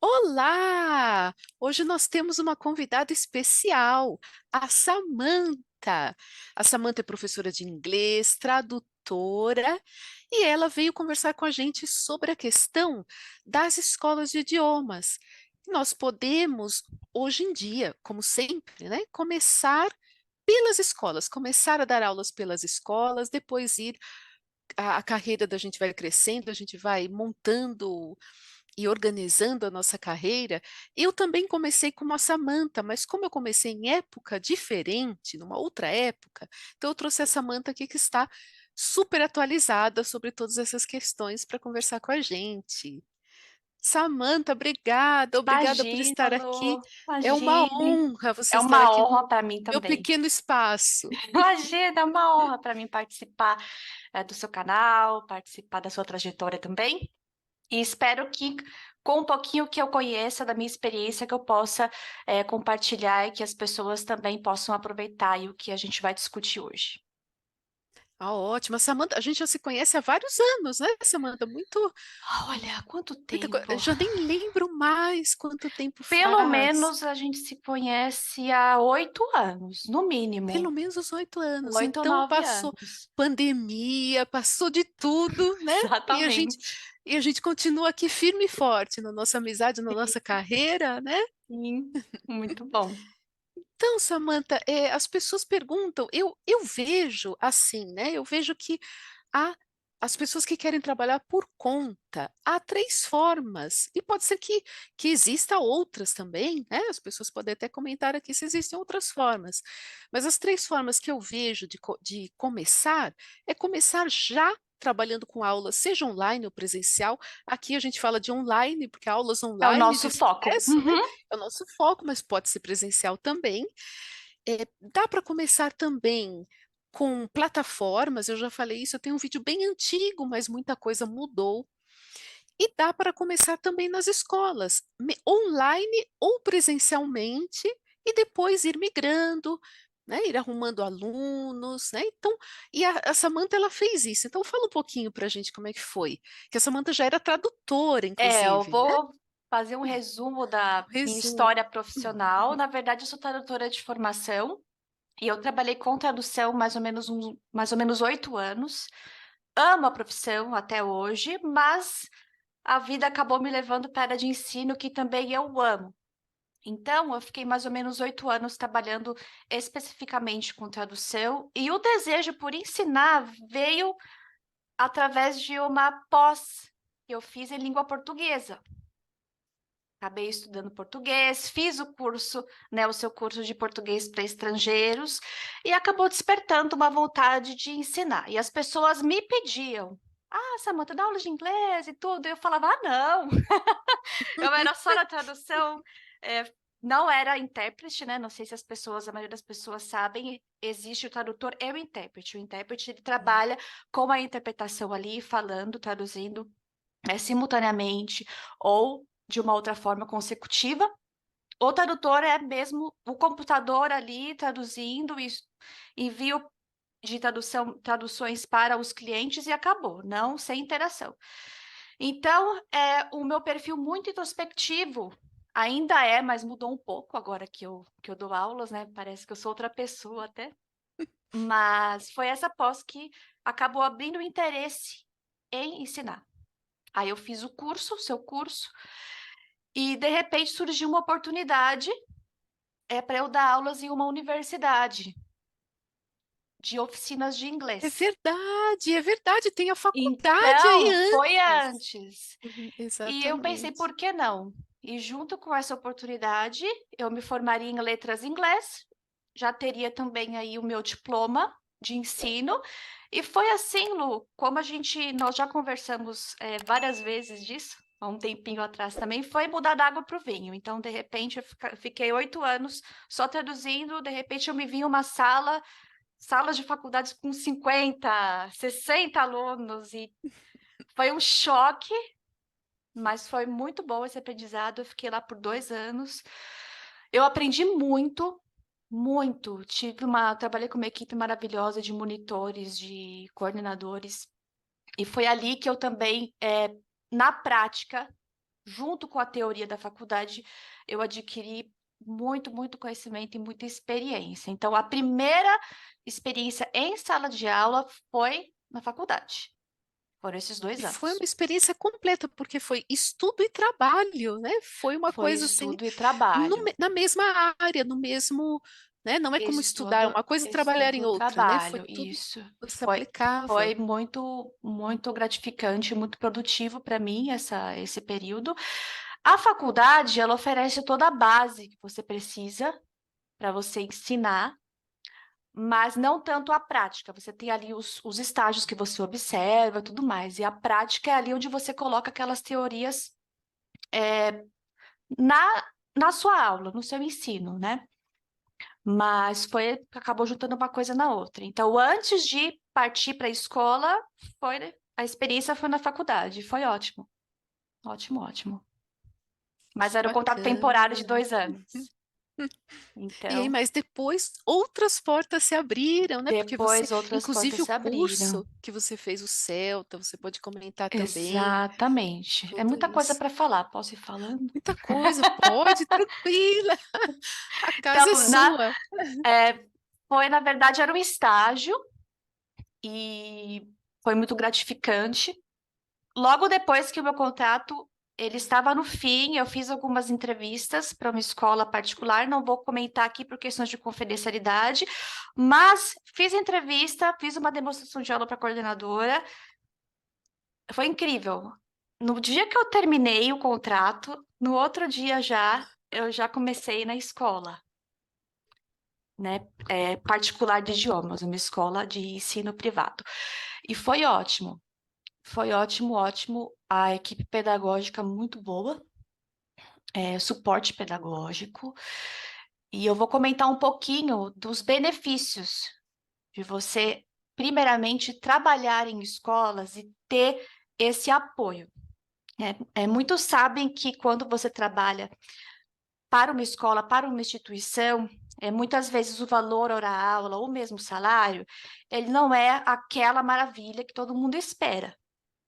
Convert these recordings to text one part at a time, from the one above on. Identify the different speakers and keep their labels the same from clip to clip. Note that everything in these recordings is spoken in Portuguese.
Speaker 1: Olá! Hoje nós temos uma convidada especial, a Samantha. A Samantha é professora de inglês, tradutora, e ela veio conversar com a gente sobre a questão das escolas de idiomas. Nós podemos, hoje em dia, como sempre, né, começar pelas escolas, começar a dar aulas pelas escolas, depois ir, a carreira da gente vai crescendo, a gente vai montando e organizando a nossa carreira. Eu também comecei como a Samantha, mas como eu comecei em época diferente, numa outra época, então eu trouxe a Samantha aqui que está super atualizada sobre todas essas questões para conversar com a gente. Samantha, obrigada por
Speaker 2: Imagina,
Speaker 1: estar aqui.
Speaker 2: Lu,
Speaker 1: É uma
Speaker 2: imagine.
Speaker 1: honra você
Speaker 2: É
Speaker 1: estar
Speaker 2: uma
Speaker 1: aqui no
Speaker 2: honra para mim
Speaker 1: meu
Speaker 2: também.
Speaker 1: pequeno espaço.
Speaker 2: Imagina, é uma honra para mim participar do seu canal, participar da sua trajetória também. E espero que, com um pouquinho que eu conheça da minha experiência, que eu possa compartilhar e que as pessoas também possam aproveitar e o que a gente vai discutir hoje.
Speaker 1: Ah, ótima. Samantha, a gente já se conhece há vários anos, né, Samantha?
Speaker 2: Olha, quanto
Speaker 1: Muita coisa.
Speaker 2: tempo!
Speaker 1: Eu já nem lembro mais quanto tempo
Speaker 2: Pelo
Speaker 1: faz.
Speaker 2: menos a gente se conhece há 8 anos, no mínimo.
Speaker 1: Pelo menos uns 8 anos.
Speaker 2: 8 ou 9
Speaker 1: Então passou
Speaker 2: anos.
Speaker 1: pandemia, passou de tudo, né? E a gente,
Speaker 2: Exatamente.
Speaker 1: e a gente continua aqui firme e forte na nossa amizade, na nossa carreira, né?
Speaker 2: Sim, muito bom.
Speaker 1: Então, Samantha, as pessoas perguntam, eu vejo assim, né? Eu vejo que há as pessoas que querem trabalhar por conta, há três formas, e pode ser que exista outras também, né? As pessoas podem até comentar aqui se existem outras formas, mas as três formas que eu vejo de começar é começar já trabalhando com aulas, seja online ou presencial. Aqui a gente fala de online, porque aulas
Speaker 2: É o
Speaker 1: online de
Speaker 2: nosso foco.
Speaker 1: sucesso, né?
Speaker 2: Uhum.
Speaker 1: É o nosso foco, mas pode ser presencial também. Dá para começar também com plataformas, eu já falei isso, eu tenho um vídeo bem antigo, mas muita coisa mudou. E dá para começar também nas escolas, online ou presencialmente, e depois ir migrando, né, ir arrumando alunos, né? Então, e a Samantha ela fez isso. Então, fala um pouquinho para a gente como é que foi. Que a Samantha já era tradutora,
Speaker 2: Eu
Speaker 1: inclusive, né?
Speaker 2: vou fazer um resumo da minha
Speaker 1: Resumo.
Speaker 2: história profissional. Na verdade, eu sou tradutora de formação e eu trabalhei com tradução mais ou menos 8 anos. Amo a profissão até hoje, mas a vida acabou me levando para a área de ensino, que também eu amo. Então, eu fiquei mais ou menos 8 anos trabalhando especificamente com tradução, e o desejo por ensinar veio através de uma pós que eu fiz em língua portuguesa. Acabei estudando português, fiz o curso, né, o seu curso de português para estrangeiros, e acabou despertando uma vontade de ensinar. E as pessoas me pediam: Ah, Samanta, dá aula de inglês e tudo. E eu falava: Ah, não, eu era só na tradução, não era intérprete, né? Não sei se a maioria das pessoas sabem, existe o tradutor e o intérprete. O intérprete ele trabalha com a interpretação ali, falando, traduzindo simultaneamente ou de uma outra forma consecutiva. O tradutor é mesmo o computador ali traduzindo e envio de traduções para os clientes e acabou, não sem interação. Então, o meu perfil muito introspectivo ainda é, mas mudou um pouco agora que eu dou aulas, né? Parece que eu sou outra pessoa até. Mas foi essa pós que acabou abrindo o interesse em ensinar. Aí eu fiz o seu curso, e de repente surgiu uma oportunidade para eu dar aulas em uma universidade de oficinas de inglês.
Speaker 1: É verdade, tem a faculdade aí
Speaker 2: Então, foi
Speaker 1: antes.
Speaker 2: antes.
Speaker 1: Uhum,
Speaker 2: E eu pensei,
Speaker 1: exatamente.
Speaker 2: por que não? E junto com essa oportunidade, eu me formaria em letras em inglês, já teria também aí o meu diploma de ensino. E foi assim, Lu, como nós já conversamos várias vezes disso, há um tempinho atrás também, foi mudar da água para o vinho. Então, de repente, eu fiquei 8 anos só traduzindo, de repente eu me vi em uma salas de faculdades com 50, 60 alunos, e foi um choque, mas foi muito bom esse aprendizado. Eu fiquei lá por 2 anos. Eu aprendi muito, muito. Trabalhei com uma equipe maravilhosa de monitores, de coordenadores. E foi ali que eu também, na prática, junto com a teoria da faculdade, eu adquiri muito conhecimento e muita experiência. Então, a primeira experiência em sala de aula foi na faculdade. Foram esses
Speaker 1: E
Speaker 2: 2
Speaker 1: foi uma
Speaker 2: anos.
Speaker 1: experiência completa, porque foi estudo e trabalho, né? Foi uma
Speaker 2: Foi
Speaker 1: coisa assim,
Speaker 2: estudo e trabalho.
Speaker 1: na mesma área, no mesmo, né? Não é como estudar uma coisa e trabalhar em
Speaker 2: Estudo,
Speaker 1: outra, né? Foi
Speaker 2: trabalho,
Speaker 1: tudo
Speaker 2: isso.
Speaker 1: que se
Speaker 2: Foi,
Speaker 1: aplicava.
Speaker 2: foi muito gratificante, muito produtivo para mim esse período. A faculdade, ela oferece toda a base que você precisa para você ensinar, mas não tanto a prática. Você tem ali os estágios que você observa, tudo mais. E a prática é ali onde você coloca aquelas teorias na, na sua aula, no seu ensino, né? Mas acabou juntando uma coisa na outra. Então, antes de partir para a escola, a experiência foi na faculdade. Foi ótimo. Ótimo. Mas
Speaker 1: Que
Speaker 2: era o contrato temporário de
Speaker 1: bacana.
Speaker 2: 2 anos.
Speaker 1: E aí,
Speaker 2: Então,
Speaker 1: mas depois outras portas se abriram, né? Porque você,
Speaker 2: depois outras portas
Speaker 1: inclusive o
Speaker 2: se abriram.
Speaker 1: curso que você fez, o Celta, você pode comentar também
Speaker 2: Exatamente. É
Speaker 1: tudo
Speaker 2: muita coisa
Speaker 1: isso.
Speaker 2: para falar. Posso ir falando?
Speaker 1: Muita coisa, pode, tranquila, a
Speaker 2: Então,
Speaker 1: casa é sua.
Speaker 2: é, na verdade, era um estágio e foi muito gratificante. Logo depois que o meu contrato ele estava no fim, eu fiz algumas entrevistas para uma escola particular, não vou comentar aqui por questões de confidencialidade, mas fiz entrevista, fiz uma demonstração de aula para a coordenadora, foi incrível. No dia que eu terminei o contrato, no outro dia eu já comecei na escola, né, particular de idiomas, uma escola de ensino privado. E foi ótimo. A equipe pedagógica muito boa, suporte pedagógico. E eu vou comentar um pouquinho dos benefícios de você, primeiramente, trabalhar em escolas e ter esse apoio. Muitos sabem que quando você trabalha para uma escola, para uma instituição, muitas vezes o valor hora-aula ou mesmo o salário, ele não é aquela maravilha que todo mundo espera,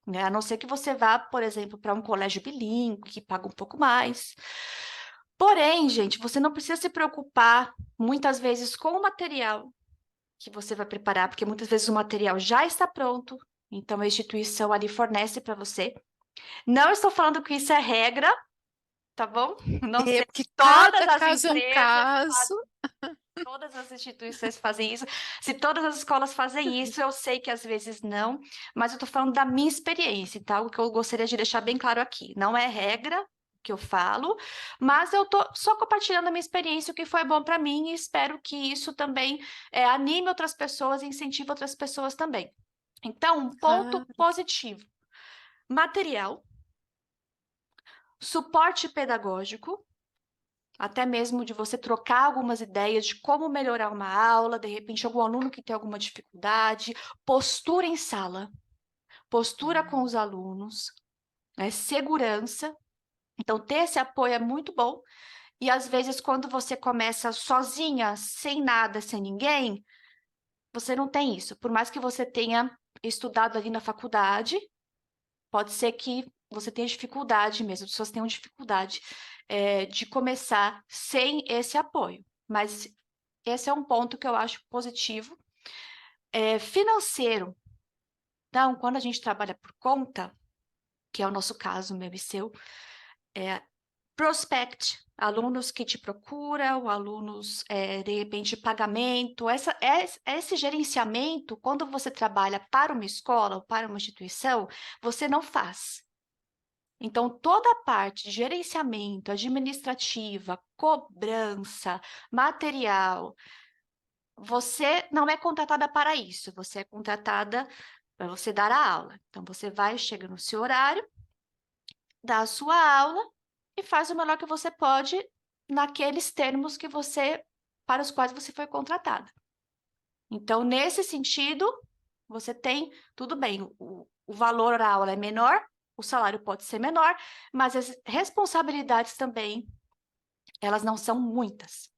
Speaker 2: né? A não ser que você vá, por exemplo, para um colégio bilíngue, que paga um pouco mais. Porém, gente, você não precisa se preocupar muitas vezes com o material que você vai preparar, porque muitas vezes o material já está pronto, então a instituição ali fornece para você. Não estou falando que isso é regra, tá bom? Não
Speaker 1: É,
Speaker 2: sei
Speaker 1: porque
Speaker 2: se todas
Speaker 1: cada
Speaker 2: as
Speaker 1: caso é um
Speaker 2: empresas
Speaker 1: caso.
Speaker 2: todas as instituições fazem isso. Se todas as escolas fazem isso, eu sei que às vezes não, mas eu estou falando da minha experiência, tá? O que eu gostaria de deixar bem claro aqui. Não é regra que eu falo, mas eu tô só compartilhando a minha experiência, o que foi bom para mim, e espero que isso também anime outras pessoas e incentive outras pessoas também. Então, um ponto
Speaker 1: Claro.
Speaker 2: positivo: material, suporte pedagógico, até mesmo de você trocar algumas ideias de como melhorar uma aula, de repente algum aluno que tem alguma dificuldade, postura em sala, postura com os alunos, né, segurança. Então, ter esse apoio é muito bom. E às vezes, quando você começa sozinha, sem nada, sem ninguém, você não tem isso. Por mais que você tenha estudado ali na faculdade, pode ser que você tenha dificuldade mesmo, as pessoas tenham dificuldade de começar sem esse apoio. Mas esse é um ponto que eu acho positivo. Financeiro. Então, quando a gente trabalha por conta, que é o nosso caso, meu e seu, prospect, alunos que te procuram, alunos, de repente, pagamento, esse gerenciamento, quando você trabalha para uma escola ou para uma instituição, você não faz. Então, toda a parte de gerenciamento, administrativa, cobrança, material, você não é contratada para isso, você é contratada para você dar a aula. Então, você vai, chega no seu horário, dá a sua aula e faz o melhor que você pode naqueles termos para os quais você foi contratada. Então, nesse sentido, você tem, tudo bem, o valor da aula é menor, o salário pode ser menor, mas as responsabilidades também, elas não são muitas.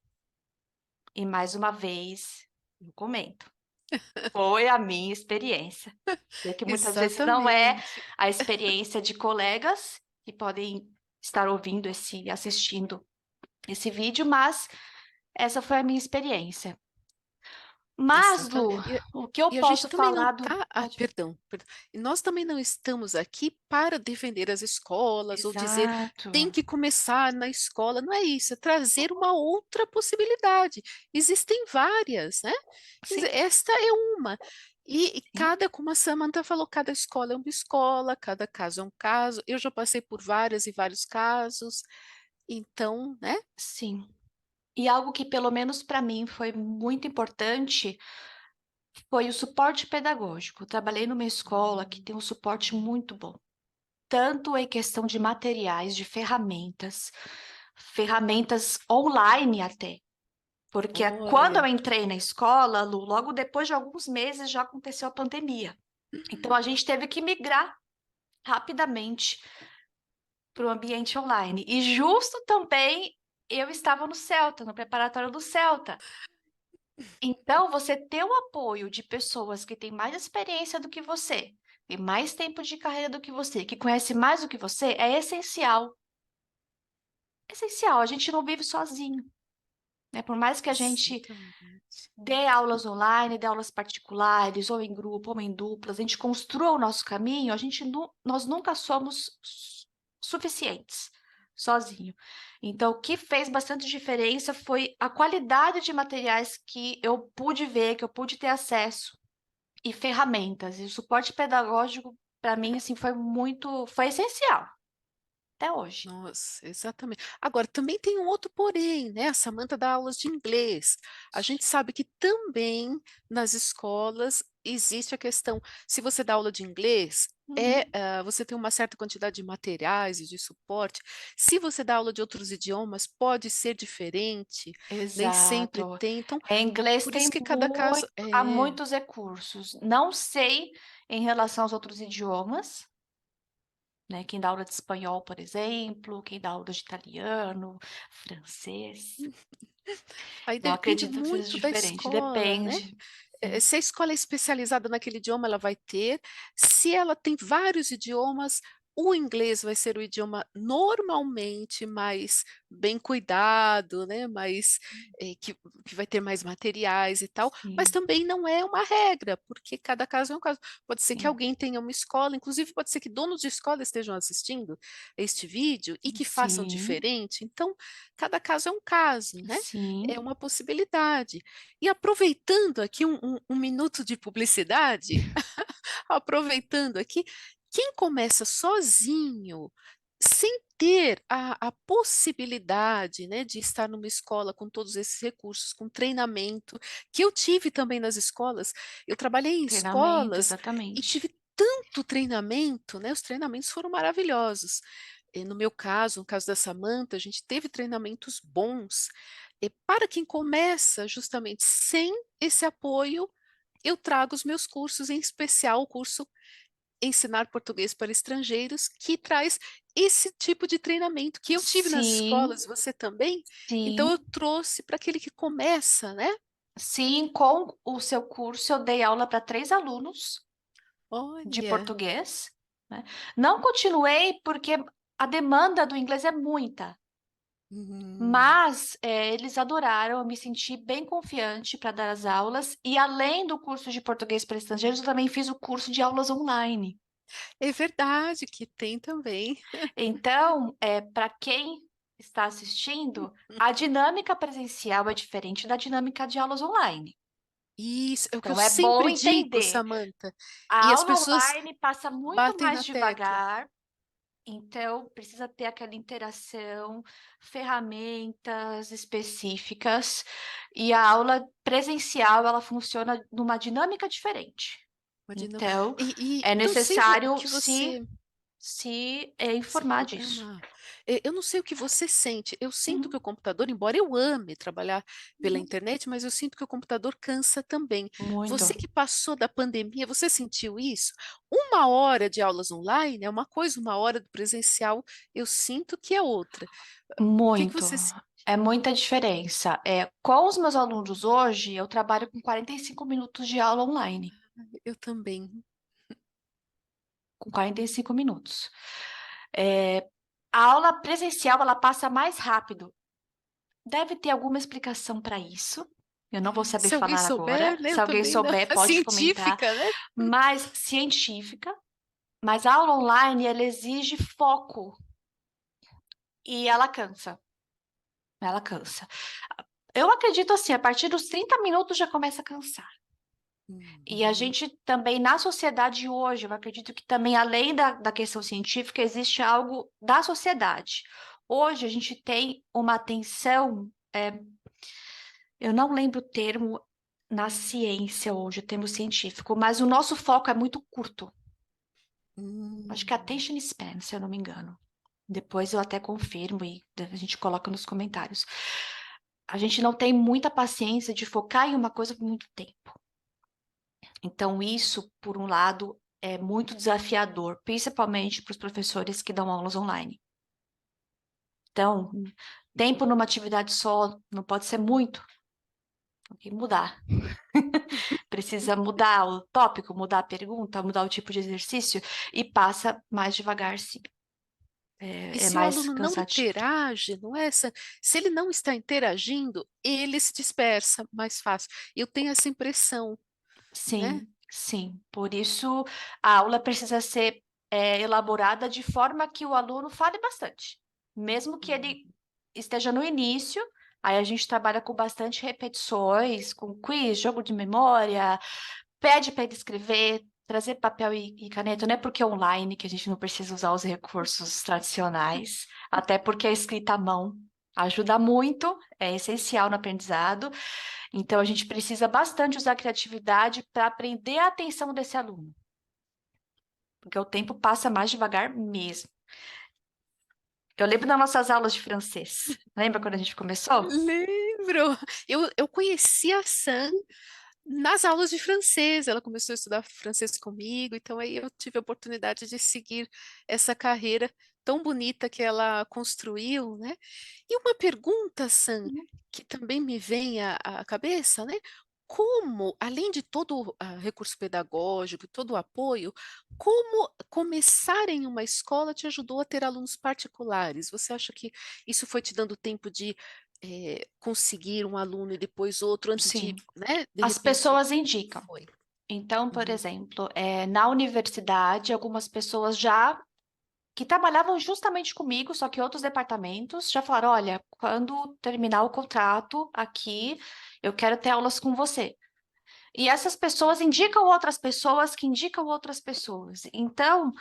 Speaker 2: E mais uma vez, eu comento, foi a minha experiência. Sei que muitas vezes não é
Speaker 1: Exatamente.
Speaker 2: a experiência de colegas que podem estar ouvindo assistindo esse vídeo, mas essa foi a minha experiência. Mas, Lu,
Speaker 1: Exatamente.
Speaker 2: o que eu
Speaker 1: E a gente
Speaker 2: posso
Speaker 1: também não
Speaker 2: falar
Speaker 1: está,
Speaker 2: pode.
Speaker 1: perdão. E nós também não estamos aqui para defender as escolas ou dizer
Speaker 2: Exato.
Speaker 1: tem que começar na escola. Não é isso, é trazer uma outra possibilidade. Existem várias, né? Quer
Speaker 2: Sim,
Speaker 1: dizer, esta é uma. E
Speaker 2: sim,
Speaker 1: cada, como a Samantha falou, cada escola é uma escola, cada caso é um caso. Eu já passei por várias e vários casos. Então, né?
Speaker 2: sim. E algo que, pelo menos para mim, foi muito importante foi o suporte pedagógico. Eu trabalhei numa escola que tem um suporte muito bom, tanto em questão de materiais, de ferramentas, ferramentas online até. Porque quando eu
Speaker 1: Olha.
Speaker 2: entrei na escola, Lu, logo depois de alguns meses já aconteceu a pandemia. Então a gente teve que migrar rapidamente para o ambiente online. E justo também eu estava no Celta, no preparatório do Celta. Então, você ter o apoio de pessoas que têm mais experiência do que você, tem mais tempo de carreira do que você, que conhece mais do que você, é essencial. Essencial, a gente não vive sozinho, né? Por mais que a gente
Speaker 1: Exatamente.
Speaker 2: dê aulas online, dê aulas particulares, ou em grupo, ou em duplas, a gente construa o nosso caminho, nós nunca somos suficientes sozinho. Então, o que fez bastante diferença foi a qualidade de materiais que eu pude ver, que eu pude ter acesso, e ferramentas. E o suporte pedagógico, para mim, assim, foi essencial, até hoje.
Speaker 1: Nossa, exatamente. Agora, também tem um outro porém, né? A Samantha dá aulas de inglês. A gente sabe que também nas escolas existe a questão, se você dá aula de inglês,
Speaker 2: Uhum.
Speaker 1: você tem uma certa quantidade de materiais e de suporte. Se você dá aula de outros idiomas, pode ser diferente, nem sempre
Speaker 2: Exato.
Speaker 1: tem. Então,
Speaker 2: Em inglês
Speaker 1: por
Speaker 2: tem
Speaker 1: isso que cada caso
Speaker 2: há
Speaker 1: é.
Speaker 2: muitos recursos. Não sei em relação aos outros idiomas, né? Quem dá aula de espanhol, por exemplo, quem dá aula de italiano, francês.
Speaker 1: Aí
Speaker 2: Não
Speaker 1: depende
Speaker 2: acredito que seja
Speaker 1: muito da
Speaker 2: diferente.
Speaker 1: escola, né?
Speaker 2: Depende. Sim,
Speaker 1: Se a escola é especializada naquele idioma, ela vai ter. Se ela tem vários idiomas, o inglês vai ser o idioma normalmente mais bem cuidado, né? Mais, que vai ter mais materiais e tal, mas
Speaker 2: sim,
Speaker 1: também não é uma regra, porque cada caso é um caso. Pode ser que
Speaker 2: sim,
Speaker 1: alguém tenha uma escola, inclusive pode ser que donos de escola estejam assistindo este vídeo e que façam
Speaker 2: sim,
Speaker 1: diferente. Então, cada caso é um caso, né? É
Speaker 2: sim.
Speaker 1: uma possibilidade. E aproveitando aqui um minuto de publicidade, aproveitando aqui, quem começa sozinho, sem ter a possibilidade, né, de estar numa escola com todos esses recursos, com treinamento, que eu tive também nas escolas, eu trabalhei em
Speaker 2: Treinamento,
Speaker 1: escolas e
Speaker 2: exatamente.
Speaker 1: tive tanto treinamento, né, os treinamentos foram maravilhosos. No meu caso, no caso da Samantha, a gente teve treinamentos bons. E para quem começa justamente sem esse apoio, eu trago os meus cursos, em especial o curso Ensinar Português para Estrangeiros, que traz esse tipo de treinamento que eu tive nas
Speaker 2: Sim,
Speaker 1: escolas, você também. Então eu
Speaker 2: sim.
Speaker 1: trouxe para aquele que começa, né?
Speaker 2: Sim, com o seu curso eu dei aula para 3 alunos de
Speaker 1: Olha,
Speaker 2: português, né? Não continuei porque a demanda do inglês é muita,
Speaker 1: hum,
Speaker 2: mas eles adoraram, eu me senti bem confiante para dar as aulas, e além do curso de português para estrangeiros, eu também fiz o curso de aulas online.
Speaker 1: é verdade que tem também.
Speaker 2: Então, para quem está assistindo, a dinâmica presencial é diferente da dinâmica de aulas online.
Speaker 1: Isso, é o que eu
Speaker 2: Então, é bom
Speaker 1: sempre digo,
Speaker 2: entender.
Speaker 1: Samantha.
Speaker 2: A
Speaker 1: E as
Speaker 2: aula
Speaker 1: pessoas
Speaker 2: online passa muito
Speaker 1: batem
Speaker 2: mais
Speaker 1: na tecla.
Speaker 2: devagar, então precisa ter aquela interação, ferramentas específicas, e a aula presencial ela funciona numa dinâmica diferente.
Speaker 1: Imagina.
Speaker 2: Então,
Speaker 1: E
Speaker 2: é
Speaker 1: eu não sei o
Speaker 2: necessário
Speaker 1: que você
Speaker 2: se
Speaker 1: se
Speaker 2: informar disso.
Speaker 1: programar. Eu não sei o que você sente. Eu sinto que
Speaker 2: Uhum,
Speaker 1: o computador, embora eu ame trabalhar pela
Speaker 2: uhum.
Speaker 1: internet, mas eu sinto que o computador cansa também.
Speaker 2: Muito,
Speaker 1: Você que passou da pandemia, você sentiu isso? 1 hora de aulas online é uma coisa, 1 hora do presencial, eu sinto que é outra. O que que
Speaker 2: muito.
Speaker 1: você sentiu?
Speaker 2: É muita diferença. Com os meus alunos hoje, eu trabalho com 45 minutos de aula online.
Speaker 1: Eu também.
Speaker 2: Com 45 minutos. A aula presencial, ela passa mais rápido. Deve ter alguma explicação para isso. Eu não vou saber
Speaker 1: Se alguém
Speaker 2: falar
Speaker 1: souber,
Speaker 2: agora.
Speaker 1: né?
Speaker 2: Se
Speaker 1: Eu
Speaker 2: alguém
Speaker 1: também não.
Speaker 2: souber,
Speaker 1: A
Speaker 2: pode comentar.
Speaker 1: científica, né?
Speaker 2: Mais científica. Mas a aula online, ela exige foco e ela cansa. Ela cansa. Eu acredito assim, a partir dos 30 minutos já começa a cansar. E a
Speaker 1: Uhum.
Speaker 2: gente também, na sociedade hoje, eu acredito que também, além da questão científica, existe algo da sociedade. Hoje a gente tem uma atenção, eu não lembro o termo na ciência hoje, o termo científico, mas o nosso foco é muito curto. Acho que é
Speaker 1: Hum.
Speaker 2: attention span, se eu não me engano. Depois eu até confirmo e a gente coloca nos comentários. A gente não tem muita paciência de focar em uma coisa por muito tempo. Então, isso, por um lado, é muito desafiador, principalmente para os professores que dão aulas online. Então, tempo numa atividade só não pode ser muito, tem que mudar. Precisa mudar o tópico, mudar a pergunta, mudar o tipo de exercício e passa mais devagar, sim.
Speaker 1: E
Speaker 2: É
Speaker 1: se o
Speaker 2: mais
Speaker 1: aluno não
Speaker 2: cansativo.
Speaker 1: interage, não é essa? Se ele não está interagindo, ele se dispersa mais fácil. Eu tenho essa impressão, né?
Speaker 2: Sim, sim. Por isso, a aula precisa ser elaborada de forma que o aluno fale bastante. Mesmo que
Speaker 1: Hum.
Speaker 2: ele esteja no início, aí a gente trabalha com bastante repetições, com quiz, jogo de memória, pede para ele escrever, trazer papel e caneta, não é porque é online que a gente não precisa usar os recursos tradicionais, até porque a escrita à mão ajuda muito, é essencial no aprendizado. Então, a gente precisa bastante usar a criatividade para aprender a atenção desse aluno, porque o tempo passa mais devagar mesmo. Eu lembro das nossas aulas de francês. Lembra quando a gente começou?
Speaker 1: Lembro. Eu conheci a Sam nas aulas de francês. Ela começou a estudar francês comigo, então aí eu tive a oportunidade de seguir essa carreira tão bonita que ela construiu, né? E uma pergunta, Sam,
Speaker 2: Uhum.
Speaker 1: que também me vem à cabeça, né? Como, além de todo o recurso pedagógico, e todo o apoio, como começar em uma escola te ajudou a ter alunos particulares? Você acha que isso foi te dando tempo de conseguir um aluno e depois outro antes de,
Speaker 2: Sim,
Speaker 1: né, de
Speaker 2: as
Speaker 1: repente,
Speaker 2: pessoas
Speaker 1: como
Speaker 2: indicam.
Speaker 1: foi?
Speaker 2: Então, por
Speaker 1: Uhum.
Speaker 2: exemplo, na universidade, algumas pessoas já que trabalhavam justamente comigo, só que outros departamentos, já falaram: olha, quando terminar o contrato aqui, eu quero ter aulas com você. E essas pessoas indicam outras pessoas que indicam outras pessoas. Então,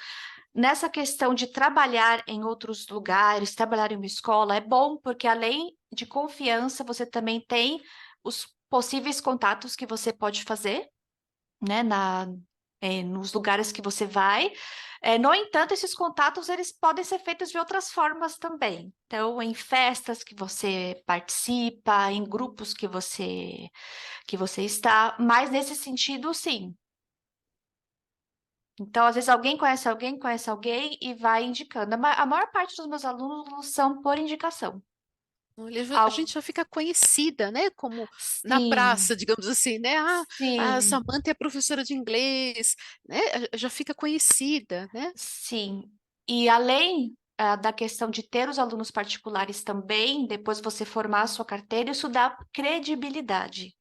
Speaker 2: nessa questão de trabalhar em outros lugares, trabalhar em uma escola, é bom porque além de confiança, você também tem os possíveis contatos que você pode fazer, né, nos lugares que você vai. No entanto, esses contatos eles podem ser feitos de outras formas também. Então, em festas que você participa, em grupos que você está, mas nesse sentido, sim. Então, às vezes alguém conhece alguém e vai indicando. A maior parte dos meus alunos são por indicação.
Speaker 1: Olha, a
Speaker 2: Al-
Speaker 1: gente já fica conhecida, né? Como na
Speaker 2: Sim,
Speaker 1: praça, digamos assim, né? A
Speaker 2: sim,
Speaker 1: Samantha é professora de inglês, né? Já fica conhecida, né?
Speaker 2: sim. E além, da questão de ter os alunos particulares também, depois você formar a sua carteira, isso dá credibilidade.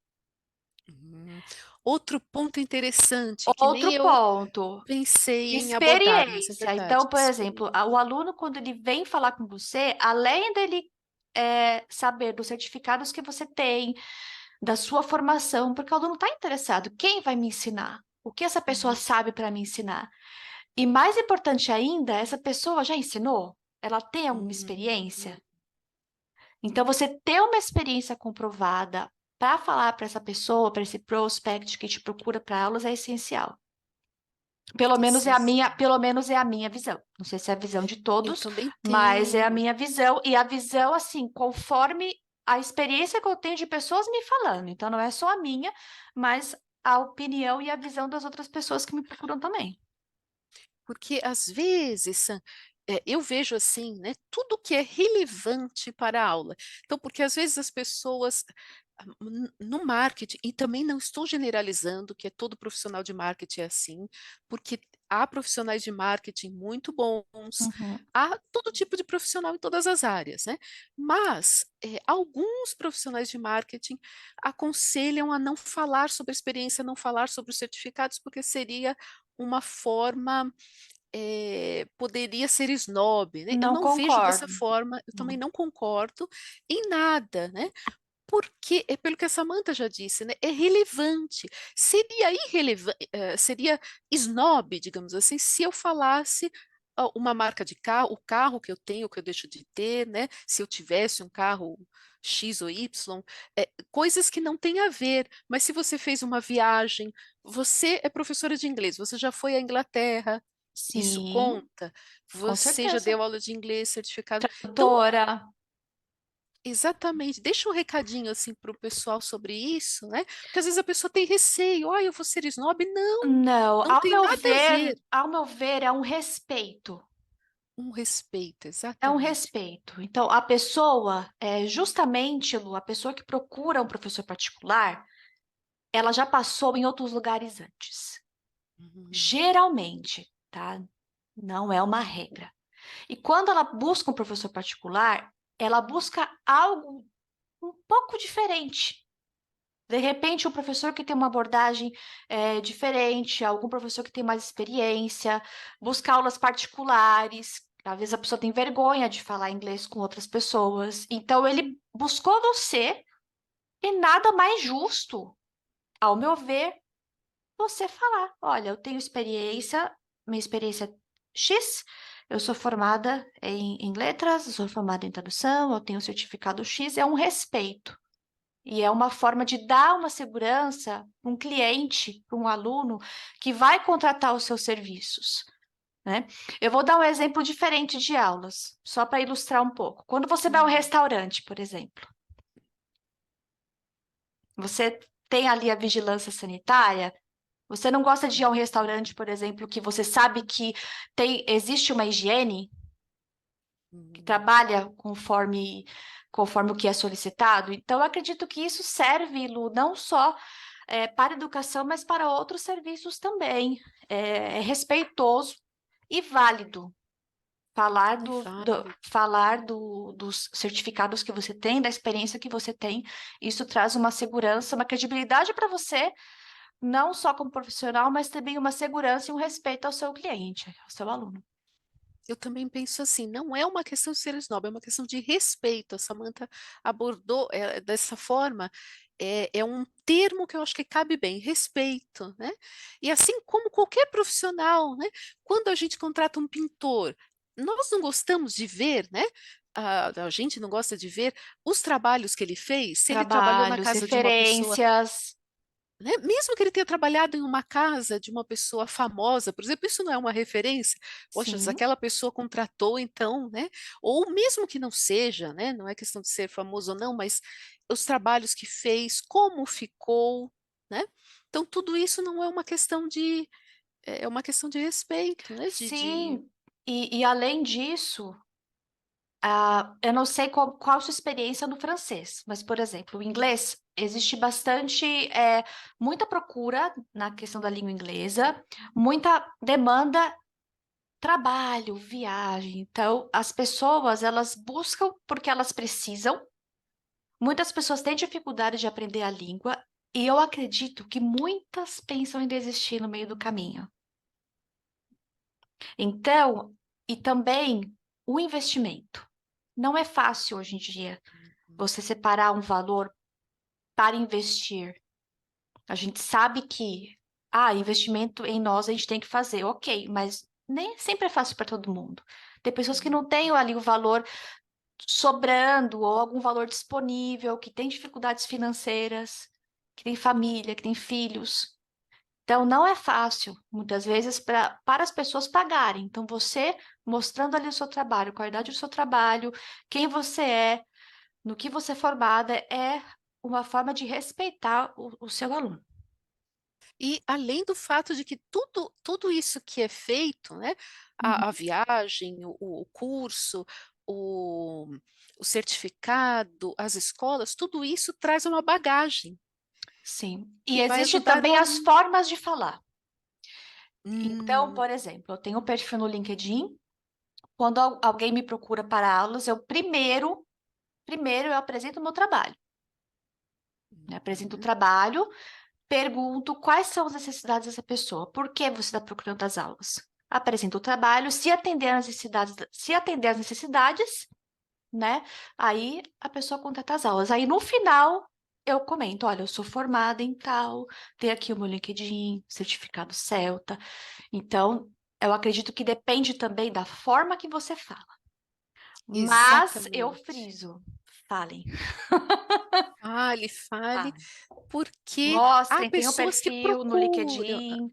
Speaker 1: Uhum. Outro ponto interessante, que nem
Speaker 2: Outro
Speaker 1: eu
Speaker 2: ponto,
Speaker 1: pensei em abordar, mas é
Speaker 2: experiência.
Speaker 1: verdade,
Speaker 2: Então, por exemplo,
Speaker 1: experiência.
Speaker 2: o aluno, quando ele vem falar com você, além dele saber dos certificados que você tem, da sua formação, porque o aluno está interessado. Quem vai me ensinar? O que essa pessoa
Speaker 1: Uhum.
Speaker 2: sabe para me ensinar? E mais importante ainda, essa pessoa já ensinou? Ela tem alguma
Speaker 1: Uhum.
Speaker 2: experiência? Então, você ter uma experiência comprovada para falar para essa pessoa, para esse prospect que te procura para aulas, é essencial.
Speaker 1: Essencial.
Speaker 2: Pelo menos é a minha visão. Não sei se é a visão de
Speaker 1: Eu
Speaker 2: todos,
Speaker 1: também
Speaker 2: mas é a
Speaker 1: tenho.
Speaker 2: minha visão e a visão assim, conforme a experiência que eu tenho de pessoas me falando. Então não é só a minha, mas a opinião e a visão das outras pessoas que me procuram também.
Speaker 1: Porque às vezes, eu vejo assim, né, tudo que é relevante para a aula. Então, porque às vezes as pessoas no marketing, e também não estou generalizando que é todo profissional de marketing é assim, porque há profissionais de marketing muito bons,
Speaker 2: Uhum.
Speaker 1: há todo tipo de profissional em todas as áreas, né? Mas alguns profissionais de marketing aconselham a não falar sobre a experiência, não falar sobre os certificados, porque seria uma forma, poderia ser snob, né? Eu
Speaker 2: Não
Speaker 1: não vejo dessa
Speaker 2: concordo.
Speaker 1: forma, eu também
Speaker 2: Não.
Speaker 1: não concordo em nada, né? Porque, é pelo que a Samantha já disse, né, é relevante. Seria irrelevante, seria snob, digamos assim, se eu falasse uma marca de carro, o carro que eu tenho, que eu deixo de ter, né? Se eu tivesse um carro X ou Y, coisas que não têm a ver. Mas se você fez uma viagem, você é professora de inglês, você já foi à Inglaterra, isso
Speaker 2: Sim,
Speaker 1: conta.
Speaker 2: com
Speaker 1: Você já
Speaker 2: certeza.
Speaker 1: deu aula de inglês, certificado. Então,
Speaker 2: Tradutora.
Speaker 1: exatamente, deixa um recadinho assim para o pessoal sobre isso, né? Porque às vezes a pessoa tem receio, eu vou ser snob. Não,
Speaker 2: Não,
Speaker 1: não tem nada a ver.
Speaker 2: ao meu ver, é um respeito.
Speaker 1: Um respeito,
Speaker 2: É um
Speaker 1: exatamente.
Speaker 2: respeito. Então, a pessoa, justamente, Lu, a pessoa que procura um professor particular, ela já passou em outros lugares antes.
Speaker 1: Uhum.
Speaker 2: Geralmente, tá? Não é uma regra. E quando ela busca um professor particular, ela busca algo um pouco diferente. De repente, um professor que tem uma abordagem diferente, algum professor que tem mais experiência, busca aulas particulares. Às vezes a pessoa tem vergonha de falar inglês com outras pessoas. Então, ele buscou você e nada mais justo, ao meu ver, você falar: olha, eu tenho experiência, minha experiência é X, eu sou formada em letras, eu sou formada em tradução, eu tenho certificado X, é um respeito. E é uma forma de dar uma segurança para um cliente, para um aluno que vai contratar os seus serviços, né? Eu vou dar um exemplo diferente de aulas, só para ilustrar um pouco. Quando você vai a um
Speaker 1: Uhum.
Speaker 2: restaurante, por exemplo, você tem ali a vigilância sanitária. Você não gosta de ir a um restaurante, por exemplo, que você sabe que existe uma higiene que
Speaker 1: Uhum.
Speaker 2: trabalha conforme o que é solicitado? Então, eu acredito que isso serve, Lu, não só para a educação, mas para outros serviços também. É respeitoso e válido
Speaker 1: É válido.
Speaker 2: dos certificados que você tem, da experiência que você tem. Isso traz uma segurança, uma credibilidade para você, não só como profissional, mas também uma segurança e um respeito ao seu cliente, ao seu aluno.
Speaker 1: Eu também penso assim, não é uma questão de ser snob, é uma questão de respeito. A Samantha abordou dessa forma, é um termo que eu acho que cabe bem, respeito, né? E assim como qualquer profissional, né? Quando a gente contrata um pintor, nós não gostamos de ver, né? A gente não gosta de ver os trabalhos que ele fez, se ele trabalhou na
Speaker 2: Trabalhos,
Speaker 1: casa de uma pessoa,
Speaker 2: referências.
Speaker 1: né? Mesmo que ele tenha trabalhado em uma casa de uma pessoa famosa, por exemplo, isso não é uma referência. Poxa, se
Speaker 2: Sim,
Speaker 1: aquela pessoa contratou, então, né? Ou mesmo que não seja, né? Não é questão de ser famoso ou não, mas os trabalhos que fez, como ficou, né? Então, tudo isso não é uma questão de, é uma questão de respeito, né?
Speaker 2: sim. E além disso, eu não sei qual a sua experiência no francês, mas, por exemplo, o inglês, existe muita procura na questão da língua inglesa, muita demanda, trabalho, viagem. Então, as pessoas, elas buscam porque elas precisam. Muitas pessoas têm dificuldade de aprender a língua, e eu acredito que muitas pensam em desistir no meio do caminho. Então, e também o investimento. Não é fácil hoje em dia você separar um valor para investir. A gente sabe que, investimento em nós a gente tem que fazer, ok, mas nem sempre é fácil para todo mundo. Tem pessoas que
Speaker 1: Uhum.
Speaker 2: não têm ali o valor sobrando ou algum valor disponível, que têm dificuldades financeiras, que tem família, que tem filhos. Então, não é fácil, muitas vezes, para as pessoas pagarem. Então, você mostrando ali o seu trabalho, a qualidade do seu trabalho, quem você é, no que você é formada, é uma forma de respeitar o seu aluno.
Speaker 1: E além do fato de que tudo isso que é feito, né, a
Speaker 2: Uhum.
Speaker 1: viagem, o curso, o, o certificado, as escolas, tudo isso traz uma bagagem
Speaker 2: Sim. E
Speaker 1: que vai
Speaker 2: existe
Speaker 1: ajudar o
Speaker 2: também as
Speaker 1: aluno.
Speaker 2: formas de falar. Então,
Speaker 1: Hum,
Speaker 2: por exemplo, eu tenho um perfil no LinkedIn. Quando alguém me procura para aulas, eu primeiro eu apresento o meu trabalho, né? Apresento o
Speaker 1: uhum,
Speaker 2: trabalho, pergunto quais são as necessidades dessa pessoa, por que você está procurando as aulas? Apresento o trabalho, se atender às necessidades, né? Aí a pessoa contrata as aulas. Aí no final eu comento, olha, eu sou formada em tal, tem aqui o meu LinkedIn, certificado Celta. Então, eu acredito que depende também da forma que você fala. Mas eu
Speaker 1: exatamente.
Speaker 2: friso, falem,
Speaker 1: Fale, fale,
Speaker 2: falem.
Speaker 1: porque há
Speaker 2: Mostrem, tem o
Speaker 1: pessoas que
Speaker 2: perfil no
Speaker 1: procuram.
Speaker 2: LinkedIn.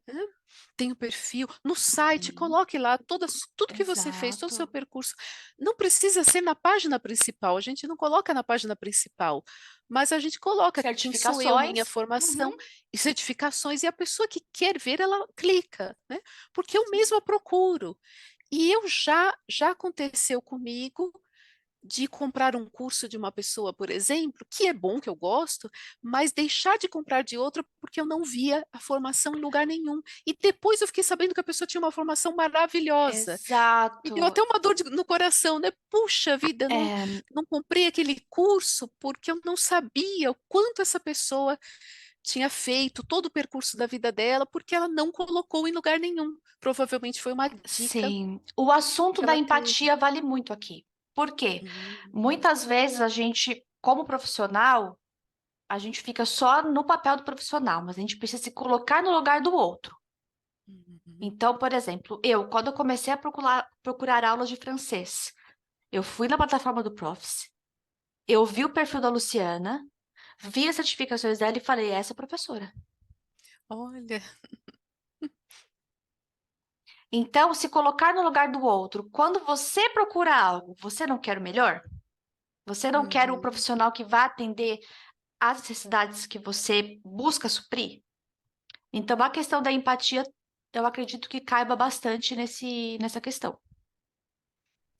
Speaker 1: Tem o perfil no site,
Speaker 2: Sim,
Speaker 1: coloque lá tudo que você fez, todo o seu
Speaker 2: exato.
Speaker 1: percurso. Não precisa ser na página principal, a gente não coloca na página principal, mas a gente coloca quem sou eu, minha
Speaker 2: Certificações.
Speaker 1: formação
Speaker 2: Uhum,
Speaker 1: e certificações, e a pessoa que quer ver, ela clica, né? Porque eu
Speaker 2: sim.
Speaker 1: mesma procuro. E eu já aconteceu comigo de comprar um curso de uma pessoa, por exemplo, que é bom, que eu gosto, mas deixar de comprar de outra porque eu não via a formação em lugar nenhum. E depois eu fiquei sabendo que a pessoa tinha uma formação maravilhosa. Me deu
Speaker 2: Exato.
Speaker 1: até uma dor no coração, né? Puxa vida, eu
Speaker 2: É,
Speaker 1: não comprei aquele curso porque eu não sabia o quanto essa pessoa tinha feito todo o percurso da vida dela, porque ela não colocou em lugar nenhum. Provavelmente foi uma dica
Speaker 2: sim. O assunto
Speaker 1: que
Speaker 2: da
Speaker 1: ela teve.
Speaker 2: empatia vale muito aqui. Por quê?
Speaker 1: Hum,
Speaker 2: Muitas vezes a gente, como profissional, a gente fica só no papel do profissional, mas a gente precisa se colocar no lugar do outro.
Speaker 1: uhum.
Speaker 2: Então, por exemplo, quando eu comecei a procurar aulas de francês, eu fui na plataforma do Profs, eu vi o perfil da Luciana, vi as certificações dela e falei, essa é a professora.
Speaker 1: Olha.
Speaker 2: Então, se colocar no lugar do outro, quando você procura algo, você não quer o melhor? Você não quer o
Speaker 1: Uhum.
Speaker 2: profissional que vá atender às necessidades que você busca suprir? Então, a questão da empatia, eu acredito que caiba bastante nessa questão.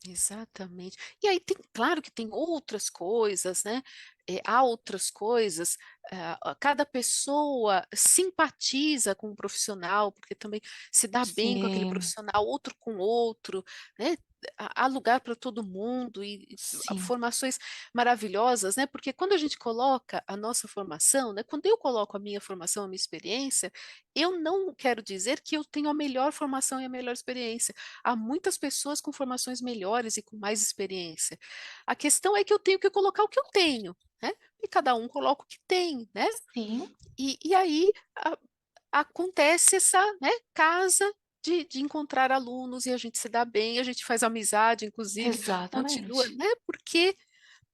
Speaker 1: Exatamente. E aí tem, claro que tem outras coisas, né? Há outras coisas. Cada pessoa simpatiza com o profissional, porque também se dá bem com aquele
Speaker 2: Sim,
Speaker 1: profissional, outro com outro, né? Há lugar para todo mundo e
Speaker 2: sim,
Speaker 1: formações maravilhosas, né? Porque quando a gente coloca a nossa formação, né? Quando eu coloco a minha formação, a minha experiência, eu não quero dizer que eu tenho a melhor formação e a melhor experiência. Há muitas pessoas com formações melhores e com mais experiência. A questão é que eu tenho que colocar o que eu tenho, né? E cada um coloca o que tem, né?
Speaker 2: sim,
Speaker 1: E aí acontece essa, né, casa de encontrar alunos e a gente se dá bem, a gente faz amizade, inclusive, continua,
Speaker 2: exatamente.
Speaker 1: né? Porque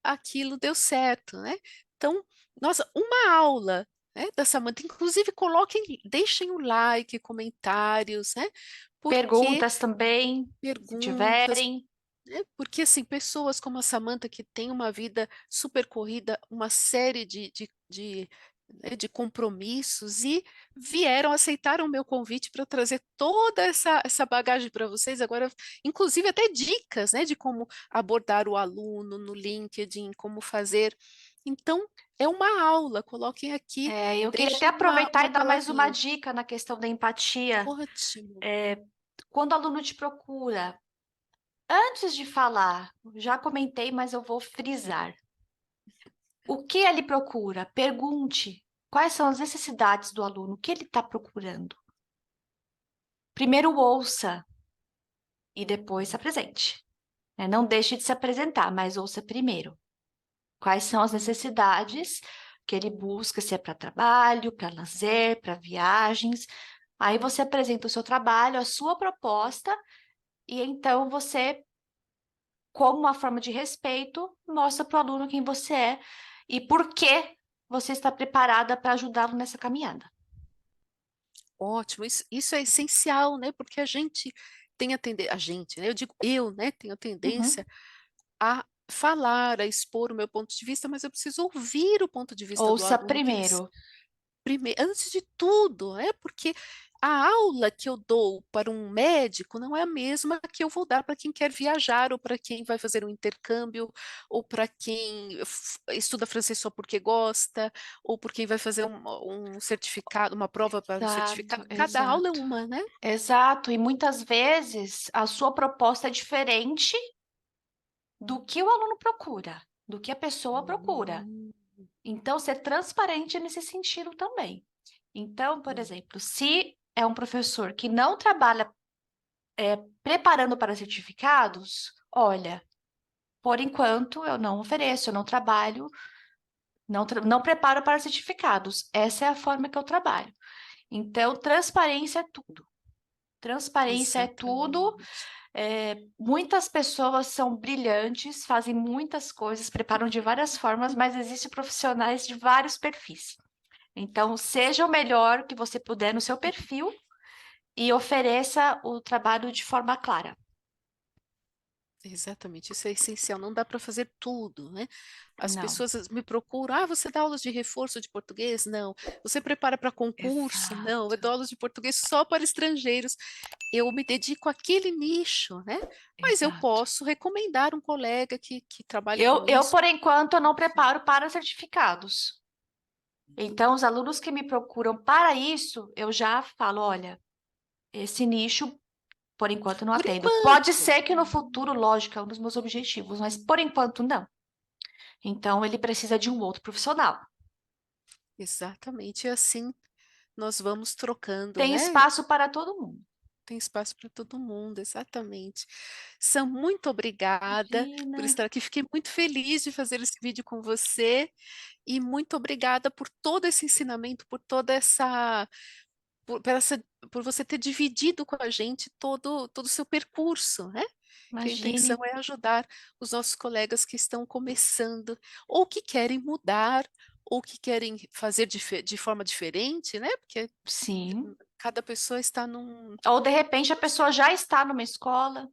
Speaker 1: aquilo deu certo, né? Então, nossa, uma aula, né, da Samantha, inclusive coloquem, deixem o like, comentários, né? Porque
Speaker 2: Perguntas também, se
Speaker 1: perguntas,
Speaker 2: tiverem.
Speaker 1: né? Porque assim, pessoas como a Samantha, que tem uma vida super corrida, uma série né, de compromissos, e vieram, aceitaram o meu convite para eu trazer toda essa bagagem para vocês, agora, inclusive até dicas, né, de como abordar o aluno no LinkedIn, como fazer. Então, é uma aula, coloquem aqui,
Speaker 2: Eu queria até
Speaker 1: deixem
Speaker 2: aproveitar
Speaker 1: uma
Speaker 2: e dar mais uma
Speaker 1: palavrinha.
Speaker 2: dica na questão da empatia.
Speaker 1: Ótimo.
Speaker 2: Quando o aluno te procura, antes de falar, já comentei, mas eu vou frisar. O que ele procura? Pergunte quais são as necessidades do aluno, o que ele está procurando. Primeiro ouça e depois se apresente, né? Não deixe de se apresentar, mas ouça primeiro. Quais são as necessidades que ele busca, se é para trabalho, para lazer, para viagens. Aí você apresenta o seu trabalho, a sua proposta, e então você, como uma forma de respeito, mostra para o aluno quem você é e por que você está preparada para ajudá-lo nessa caminhada.
Speaker 1: Ótimo, isso é essencial, né? Porque a gente tem a tendência, a gente, né? Eu digo eu, né? Tenho a
Speaker 2: Uhum.
Speaker 1: tendência a falar, a expor o meu ponto de vista, mas eu preciso ouvir o ponto de vista do
Speaker 2: Ouça
Speaker 1: aluno,
Speaker 2: primeiro.
Speaker 1: antes de tudo, né? Porque A aula que eu dou para um médico não é a mesma que eu vou dar para quem quer viajar, ou para quem vai fazer um intercâmbio, ou para quem estuda francês só porque gosta, ou por quem vai fazer um certificado, uma prova para um certificado.
Speaker 2: Exato,
Speaker 1: Cada aula é
Speaker 2: exato.
Speaker 1: uma, né?
Speaker 2: Exato, e muitas vezes a sua proposta é diferente do que o aluno procura, do que a pessoa procura.
Speaker 1: Hum,
Speaker 2: Então, ser transparente nesse sentido também. Então, por
Speaker 1: hum.
Speaker 2: exemplo, se é um professor que não trabalha preparando para certificados, olha, por enquanto eu não ofereço, eu não trabalho, não preparo para certificados. Essa é a forma que eu trabalho. Então, transparência é tudo. Transparência é tudo.
Speaker 1: Exatamente.
Speaker 2: Muitas pessoas são brilhantes, fazem muitas coisas, preparam de várias formas, mas existem profissionais de vários perfis. Então, seja o melhor que você puder no seu perfil e ofereça o trabalho de forma clara.
Speaker 1: Exatamente, isso é essencial, não dá para fazer tudo, né? As
Speaker 2: Não,
Speaker 1: pessoas me procuram, você dá aulas de reforço de português? Não. Você prepara para concurso? Não, eu
Speaker 2: exato,
Speaker 1: dou aulas de português só para estrangeiros. Eu me dedico àquele nicho, né? Mas eu
Speaker 2: exato.
Speaker 1: posso recomendar um colega que trabalhe com
Speaker 2: Eu,
Speaker 1: isso.
Speaker 2: por enquanto, não preparo para certificados. Então, os alunos que me procuram para isso, eu já falo, olha, esse nicho, por enquanto, não
Speaker 1: Por
Speaker 2: atendo. Pode
Speaker 1: enquanto.
Speaker 2: ser que no futuro, lógico, é um dos meus objetivos, mas por enquanto, não. Então, ele precisa de um outro profissional.
Speaker 1: Exatamente, e assim nós vamos trocando,
Speaker 2: Tem
Speaker 1: né?
Speaker 2: espaço para todo mundo.
Speaker 1: Tem espaço para todo mundo, exatamente. Sam, muito obrigada por
Speaker 2: Imagina.
Speaker 1: estar aqui. Fiquei muito feliz de fazer esse vídeo com você e muito obrigada por todo esse ensinamento, por toda essa, por você ter dividido com a gente todo o seu percurso, né? Que a intenção
Speaker 2: Imagine.
Speaker 1: é ajudar os nossos colegas que estão começando ou que querem mudar ou que querem fazer de forma diferente, né? Porque
Speaker 2: Sim.
Speaker 1: cada pessoa está num
Speaker 2: Ou de repente a pessoa já está numa escola.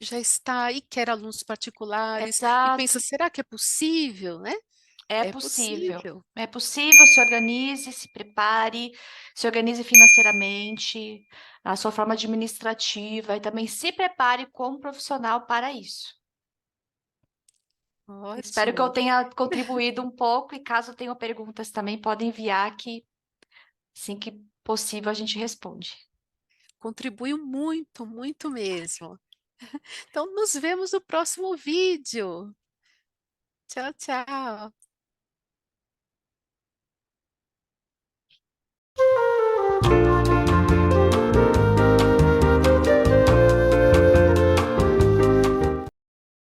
Speaker 1: já está e quer alunos particulares e pensa,
Speaker 2: Exato.
Speaker 1: será que é possível, né?
Speaker 2: É
Speaker 1: É
Speaker 2: possível.
Speaker 1: possível.
Speaker 2: É possível, se organize, se prepare, se organize financeiramente, a sua forma administrativa e também se prepare como profissional para isso. Espero que eu
Speaker 1: Ótimo.
Speaker 2: tenha contribuído um pouco e caso tenham perguntas também, podem enviar que, assim que possível, a gente responde.
Speaker 1: Contribuiu muito, muito mesmo. Então, nos vemos no próximo vídeo. Tchau, tchau.